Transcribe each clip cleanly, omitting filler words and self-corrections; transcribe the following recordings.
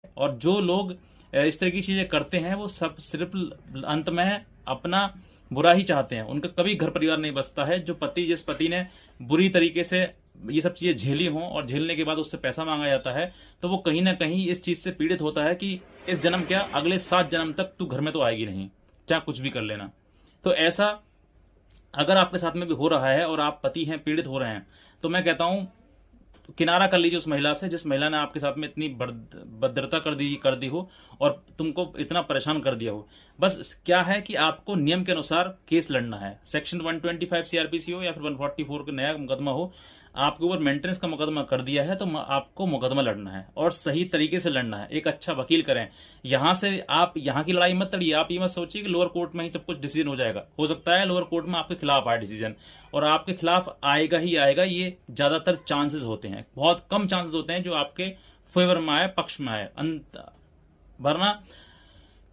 और जो लोग इस तरह की चीजें करते हैं वो सब सिर्फ अंत में अपना बुरा ही चाहते हैं। उनका कभी घर परिवार नहीं बसता है। जो पति, जिस पति ने बुरी तरीके से ये सब चीजें झेली हों और झेलने के बाद उससे पैसा मांगा जाता है, तो वो कहीं ना कहीं इस चीज से पीड़ित होता है कि इस जन्म क्या, अगले 7 जन्म तक तू घर में तो आएगी नहीं, चाहे कुछ भी कर लेना। तो ऐसा अगर आपके साथ में भी हो रहा है और आप पति हैं, पीड़ित हो रहे हैं, तो मैं कहता हूं किनारा कर लीजिए उस महिला से जिस महिला ने आपके साथ में इतनी भद्रता कर दी हो और तुमको इतना परेशान कर दिया हो। बस क्या है कि आपको नियम के अनुसार केस लड़ना है। सेक्शन 125 सीआरपीसी हो या फिर 144 का नया मुकदमा हो, आपके ऊपर मेंटेनेंस का मुकदमा कर दिया है तो आपको मुकदमा लड़ना है और सही तरीके से लड़ना है। एक अच्छा वकील करें। यहां से आप यहाँ की लड़ाई मत लड़िए। आप ये मत सोचिए कि लोअर कोर्ट में ही सब कुछ डिसीजन हो जाएगा। हो सकता है लोअर कोर्ट में आपके खिलाफ आए डिसीजन, और आपके खिलाफ आएगा ही आएगा। ये ज्यादातर चांसेस होते हैं, बहुत कम चांसेस होते हैं जो आपके फेवर में आए, पक्ष में आए। वरना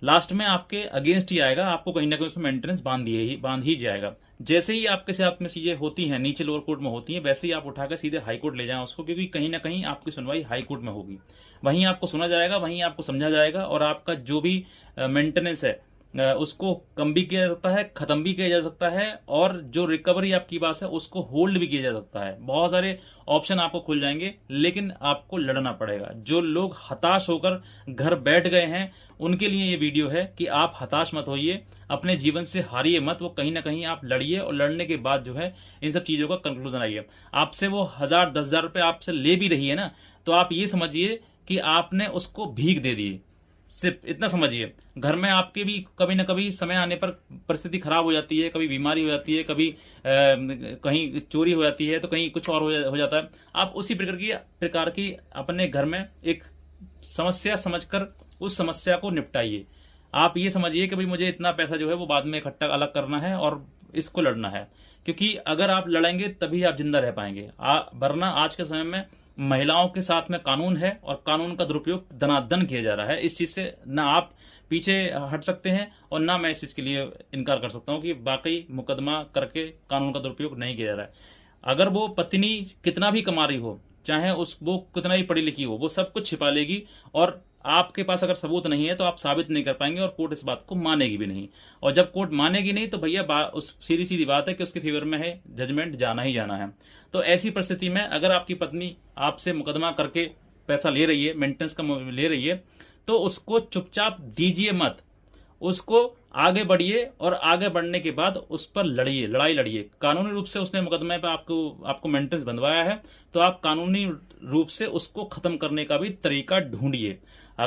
लास्ट में आपके अगेंस्ट ही आएगा। आपको कहीं ना कहीं उसमें मेंटेनेंस बांध ही जाएगा। जैसे ही आपके साथ में चीजें होती हैं, नीचे लोअर कोर्ट में होती हैं, वैसे ही आप उठाकर सीधे हाई कोर्ट ले जाएं उसको, क्योंकि कहीं ना कहीं आपकी सुनवाई हाई कोर्ट में होगी। वहीं आपको सुना जाएगा, वहीं आपको समझा जाएगा, और आपका जो भी मेंटेनेंस है उसको कम भी किया जा सकता है, खत्म भी किया जा सकता है, और जो रिकवरी आपकी बात है उसको होल्ड भी किया जा सकता है। बहुत सारे ऑप्शन आपको खुल जाएंगे, लेकिन आपको लड़ना पड़ेगा। जो लोग हताश होकर घर बैठ गए हैं उनके लिए ये वीडियो है कि आप हताश मत होइए, अपने जीवन से हारिए मत। वो कहीं ना कहीं आप लड़िए, और लड़ने के बाद जो है इन सब चीजों का कंक्लूजन आइए। आपसे वो 1000-10,000 रुपए आपसे ले भी रही है ना, तो आप ये समझिए कि आपने उसको भीख दे दी। सिर्फ इतना समझिए। घर में आपके भी कभी ना कभी समय आने पर परिस्थिति खराब हो जाती है, कभी बीमारी हो जाती है, कभी कहीं चोरी हो जाती है, तो कहीं कुछ और हो जाता है। आप उसी प्रकार की अपने घर में एक समस्या समझकर उस समस्या को निपटाइए। आप ये समझिए कि भाई मुझे इतना पैसा जो है वो बाद में इकट्ठा अलग करना है और इसको लड़ना है, क्योंकि अगर आप लड़ेंगे तभी आप जिंदा रह पाएंगे। वरना आज के समय में महिलाओं के साथ में कानून है और कानून का दुरुपयोग दनादन किया जा रहा है। इस चीज से ना आप पीछे हट सकते हैं और ना मैं इस चीज के लिए इनकार कर सकता हूं कि वाकई मुकदमा करके कानून का दुरुपयोग नहीं किया जा रहा है। अगर वो पत्नी कितना भी कमा रही हो, चाहे वो कितना ही पढ़ी लिखी हो, वो सब कुछ छिपा लेगी, और आपके पास अगर सबूत नहीं है तो आप साबित नहीं कर पाएंगे, और कोर्ट इस बात को मानेगी भी नहीं। और जब कोर्ट मानेगी नहीं तो भैया उस सीधी सीधी बात है कि उसके फेवर में है, जजमेंट जाना ही जाना है। तो ऐसी परिस्थिति में अगर आपकी पत्नी आपसे मुकदमा करके पैसा ले रही है, मेंटेनेंस का ले रही है, तो उसको चुपचाप दीजिए मत। उसको आगे बढ़िए, और आगे बढ़ने के बाद उस पर लड़िए, लड़ाई लड़िए। कानूनी रूप से उसने मुकदमे पर आपको मेंटेनेंस बंधवाया है, तो आप कानूनी रूप से उसको खत्म करने का भी तरीका ढूंढिए।